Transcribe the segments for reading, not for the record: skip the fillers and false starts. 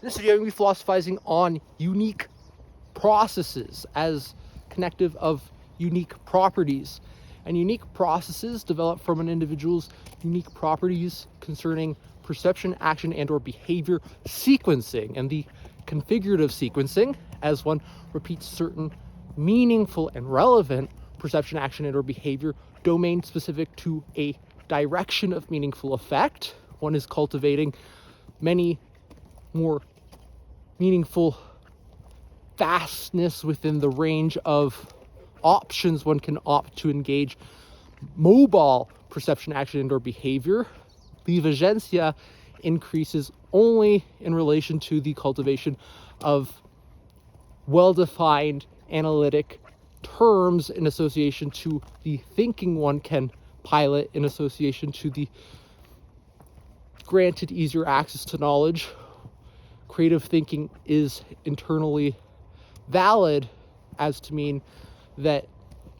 In this video, I'm going to be philosophizing on unique processes as connective of unique properties. And unique processes develop from an individual's unique properties concerning perception, action, and or behavior sequencing. And the configurative sequencing, as one repeats certain meaningful and relevant perception, action, and or behavior domain specific to a direction of meaningful effect. One is cultivating many more meaningful vastness within the range of options one can opt to engage mobile perception, action, and or behavior. The vigencia increases only in relation to the cultivation of well-defined analytic terms in association to the thinking one can pilot in association to the granted easier access to knowledge. Creative thinking is internally valid as to mean that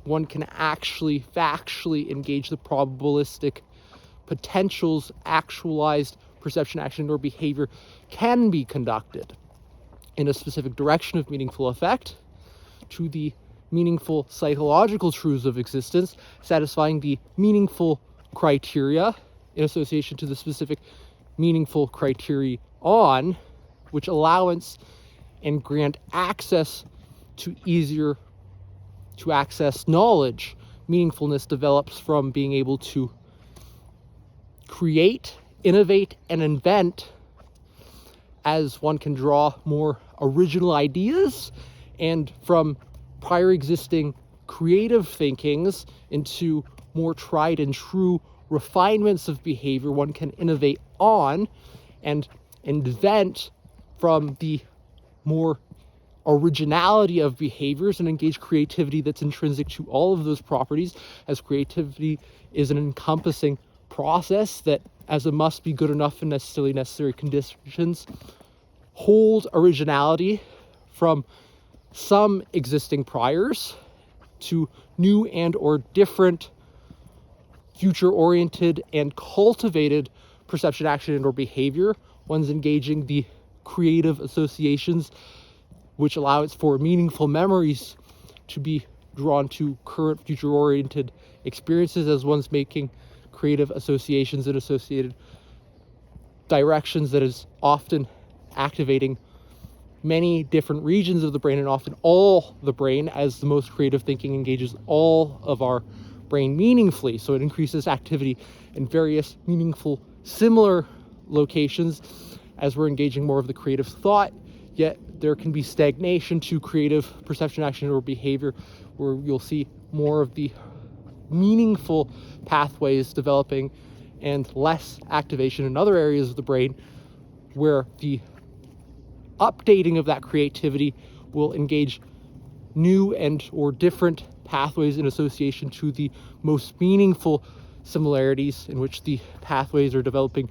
one can actually factually engage the probabilistic potentials actualized perception, action, or behavior can be conducted in a specific direction of meaningful effect to the meaningful psychological truths of existence, satisfying the meaningful criteria in association to the specific meaningful criterion, which allowance and grant access to easier to access knowledge. Meaningfulness develops from being able to create, innovate, and invent as one can draw more original ideas, and from prior existing creative thinkings into more tried and true refinements of behavior one can innovate on and invent from the more originality of behaviors and engage creativity that's intrinsic to all of those properties, as creativity is an encompassing process that, as it must be good enough in necessary conditions, hold originality from some existing priors to new and or different future-oriented and cultivated perception, action, and or behavior. One's engaging the creative associations which allow it for meaningful memories to be drawn to current future-oriented experiences, as one's making creative associations and associated directions that is often activating many different regions of the brain and often all the brain, as the most creative thinking engages all of our brain meaningfully. So it increases activity in various meaningful similar locations as we're engaging more of the creative thought, yet there can be stagnation to creative perception, action, or behavior, where you'll see more of the meaningful pathways developing and less activation in other areas of the brain, where the updating of that creativity will engage new and or different pathways in association to the most meaningful similarities, in which the pathways are developing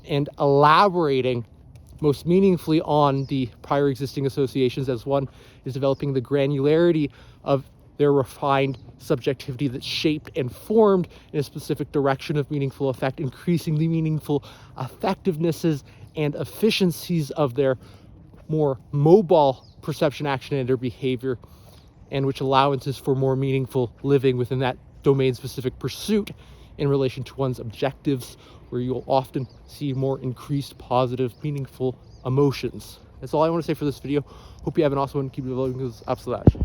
and elaborating most meaningfully on the prior existing associations, as one is developing the granularity of their refined subjectivity that's shaped and formed in a specific direction of meaningful effect, increasing the meaningful effectivenesses and efficiencies of their more mobile perception, action, and their behavior, and which allowances for more meaningful living within that domain-specific pursuit in relation to one's objectives, where you'll often see more increased positive, meaningful emotions. That's all I want to say for this video. Hope you have an awesome one. Keep developing those acepçãodades.